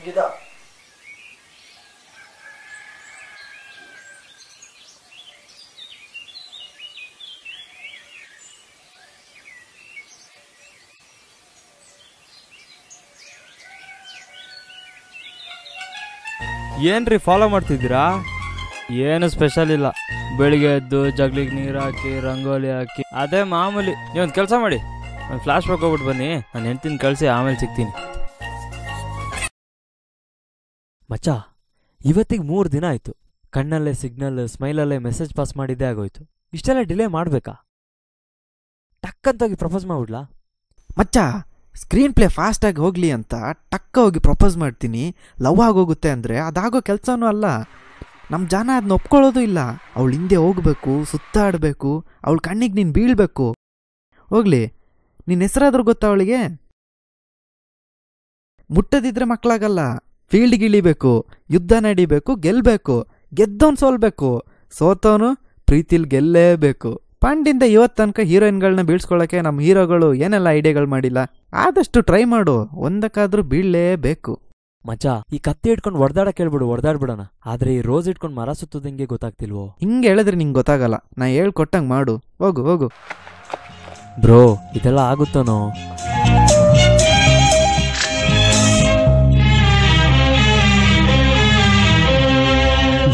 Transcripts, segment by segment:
ಗೀತಾ ಏನ್ರಿ ಫಾಲೋ ಮಾಡ್ತಿದ್ದೀರಾ? ಏನು ಸ್ಪೆಷಲ್ ಇಲ್ಲ. ಬೆಳಿಗ್ಗೆ ಎದ್ದು ಜಗ್ಲಿಗೆ ನೀರು ಹಾಕಿ ರಂಗೋಲಿ ಹಾಕಿ ಅದೇ ಮಾಮೂಲಿ. ನೀವೊಂದು ಕೆಲಸ ಮಾಡಿ, ಒಂದು ಫ್ಲಾಶ್ ಬ್ಯಾಕ್ ಹೋಗ್ಬಿಟ್ಟು ಬನ್ನಿ, ನಾನು ಹೆಂಡ್ತಿನ ಕಳಿಸಿ ಆಮೇಲೆ ಸಿಗ್ತೀನಿ. ಮಚ್ಚ, ಇವತ್ತಿಗೆ 3 ದಿನ ಆಯಿತು. ಕಣ್ಣಲ್ಲೇ ಸಿಗ್ನಲ್, ಸ್ಮೈಲಲ್ಲೇ ಮೆಸೇಜ್ ಪಾಸ್ ಮಾಡಿದ್ದೇ ಆಗೋಯ್ತು. ಇಷ್ಟೆಲ್ಲ ಡಿಲೇ ಮಾಡಬೇಕಾ? ಟಕ್ಕಂತೋಗಿ ಪ್ರಪೋಸ್ ಮಾಡ್ಬಿಡ್ಲಾ? ಮಚ್ಚ, ಸ್ಕ್ರೀನ್ ಪ್ಲೇ ಫಾಸ್ಟಾಗಿ ಹೋಗಲಿ ಅಂತ ಟಕ್ಕ ಹೋಗಿ ಪ್ರಪೋಸ್ ಮಾಡ್ತೀನಿ, ಲವ್ ಆಗೋಗುತ್ತೆ ಅಂದರೆ ಅದಾಗೋ ಕೆಲಸನೂ ಅಲ್ಲ. ನಮ್ಮ ಜನ ಅದನ್ನ ಒಪ್ಕೊಳ್ಳೋದು ಇಲ್ಲ. ಅವಳು ಹಿಂದೆ ಹೋಗ್ಬೇಕು, ಸುತ್ತಾಡಬೇಕು, ಅವಳ ಕಣ್ಣಿಗೆ ನೀನು ಬೀಳ್ಬೇಕು. ಹೋಗ್ಲಿ, ನಿನ್ನ ಹೆಸರಾದ್ರೂ ಗೊತ್ತಾ ಅವಳಿಗೆ? ಮುಟ್ಟದಿದ್ರೆ ಮಕ್ಕಳಾಗಲ್ಲ. ಫೀಲ್ಡ್ಗೆ ಇಳಿಬೇಕು, ಯುದ್ಧ ನಡಿಬೇಕು, ಗೆಲ್ಲಬೇಕು. ಗೆದ್ದವನು ಸೋಲ್ಬೇಕು, ಸೋತವನು ಪ್ರೀತಿಲಿ ಗೆಲ್ಲೇಬೇಕು. ಪಂಡಿಂದ ಇವತ್ತು ತನಕ ಹೀರೋಯಿನ್ಗಳನ್ನ ಬೀಳ್ಸ್ಕೊಳ್ಳೋಕೆ ನಮ್ಮ ಹೀರೋಗಳು ಏನೆಲ್ಲ ಐಡಿಯಾಗಳು ಮಾಡಿಲ್ಲ. ಆದಷ್ಟು ಟ್ರೈ ಮಾಡು, ಒಂದಕ್ಕಾದ್ರೂ ಬೀಳಲೇಬೇಕು. ಮಚ್ಚ, ಈ ಕತ್ತಿ ಇಟ್ಕೊಂಡು ಹೊಡೆದಾಡಕ್ಕೆ ಹೇಳ್ಬಿಡು, ಹೊಡೆದಾಡ್ಬಿಡೋಣ. ಆದ್ರೆ ಈ ರೋಸ್ ಇಟ್ಕೊಂಡು ಮರ ಸುತ್ತೋದಂಗೆ ಗೊತ್ತಾಗ್ತಿಲ್ವೋ? ಹಿಂಗೆ ಹೇಳಿದ್ರೆ ನಿಂಗೆ ಗೊತ್ತಾಗಲ್ಲ. ನಾ ಹೇಳ್ಕೊಟ್ಟಂಗೆ ಮಾಡು. ಹೋಗು ಹೋಗು. ಬ್ರೋ, ಇದೆಲ್ಲ ಆಗುತ್ತಾನೋ?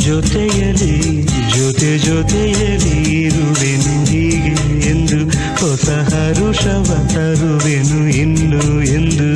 ಜೊತೆಯಲಿ ಜೊತೆ ಜೊತೆಯಲಿ ಇರುವೆನು ಹೀಗೆ ಎಂದು, ಹೊಸ ಹರುಷವ ತರುವೆನು ಇನ್ನು ಎಂದು.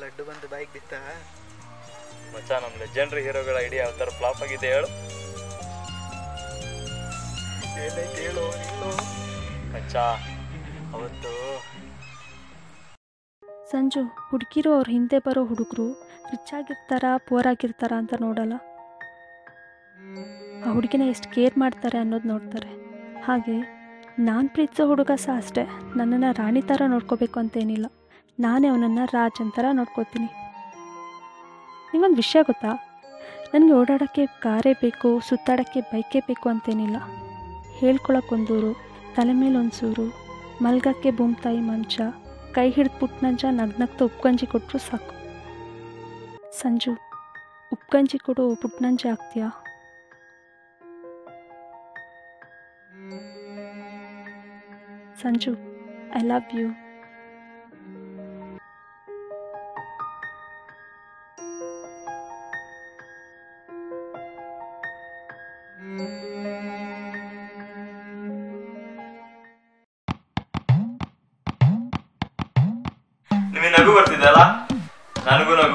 ಲಡ್ಡು ಬಂದು ಬೈಕ್ ಬಿತ್ತ. ಮಚ್ಚ, ನಮ್ಮ ಲೆಜೆಂಡ್ರಿ ಹೀರೋಗಳ ಐಡಿಯಾ ಯಾವ ಥರ ಫ್ಲಾಪ್ ಆಗಿದೆ ಹೇಳು. ಏನೈತೆ ಹೇಳು ನೀನು. ಮಚ್ಚ, ಅವತ್ತು ಸಂಜು, ಹುಡುಗಿರು ಅವ್ರ ಹಿಂದೆ ಬರೋ ಹುಡುಗರು ರಿಚ್ ಆಗಿರ್ತಾರಾ ಪೂರ್ ಆಗಿರ್ತಾರಾ ಅಂತ ನೋಡಲ್ಲ. ಆ ಹುಡುಗಿನ ಎಷ್ಟು ಕೇರ್ ಮಾಡ್ತಾರೆ ಅನ್ನೋದು ನೋಡ್ತಾರೆ. ಹಾಗೆ ನಾನು ಪ್ರೀತಿಸೋ ಹುಡುಗ ಸಹ ಅಷ್ಟೇ. ನನ್ನನ್ನು ರಾಣಿ ಥರ ನೋಡ್ಕೋಬೇಕು ಅಂತೇನಿಲ್ಲ, ನಾನೇ ಅವನನ್ನು ರಾಜ್ ಅಂತರ ನೋಡ್ಕೋತೀನಿ. ನಿಮಗೊಂದು ವಿಷಯ ಗೊತ್ತಾ? ನನಗೆ ಓಡಾಡೋಕ್ಕೆ ಕಾರೇ ಬೇಕು, ಸುತ್ತಾಡೋಕ್ಕೆ ಬೈಕೇ ಬೇಕು ಅಂತೇನಿಲ್ಲ. ಹೇಳ್ಕೊಳಕ್ಕೊಂದೂರು, ತಲೆ ಮೇಲೆ ಒಂದು ಸೂರು, ಮಲ್ಗಕ್ಕೆ ಬೊಮ್ತಾಯಿ ಮಂಚ, ಕೈ ಹಿಡಿದು ಪುಟ್ನಂಜ ನಗ್ನಗ್ತಾ ಉಪ್ಗಂಜಿ ಕೊಟ್ಟರು ಸಾಕು. ಸಂಜು, ಉಪ್ಗಂಜಿ ಕೊಡು ಪುಟ್ನಂಜ ಆಗ್ತೀಯಾ? Sanju, I love you. ನಿಮಗೆ ನಗು ಬರ್ತಿದೆ ಅಲ್ಲ? ನನಗೂ ನಗು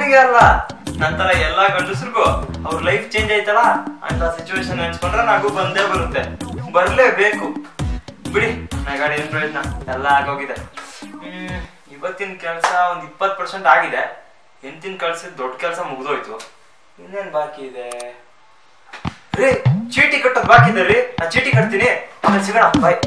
ನನಗೆ ಅಲ್ಲ, ನಂತರ ಎಲ್ಲಾ ಗಂಡಸ್ರಿಗೂ ಅವ್ರ ಲೈಫ್ ಚೇಂಜ್ ಆಯ್ತಲ್ಲ ಅಂತ ಸಿಚುವೇಶನ್ ನೆನ್ಸ್ಕೊಂಡ್ರೆ ನನಗೂ ಬಂದೇ ಬರುತ್ತೆ, ಬರ್ಲೇಬೇಕು. ಬಿಡಿ, ನನ್ನ ಗಾಡಿ ಏನ್ ಪ್ರಯೋಜನ, ಎಲ್ಲ ಆಗೋಗಿದೆ. ಇವತ್ತಿನ ಕೆಲಸ ಒಂದ್ 20% ಆಗಿದೆ. ಹೆಂಡತಿನ ಕಳ್ಸಿದ್ ದೊಡ್ಡ ಕೆಲಸ ಮುಗ್ದೋಯ್ತು. ಇನ್ನೇನ್ ಬಾಕಿ ಇದೆ ರೀ? ಚೀಟಿ ಕಟ್ಟೋದ್ ಬಾಕಿ ಇದೆ ರೀ. ನಾ ಚೀಟಿ ಕಟ್ತೀನಿ, ಆಮೇಲೆ ಸಿಗೋಣ, ಬಾಯ್.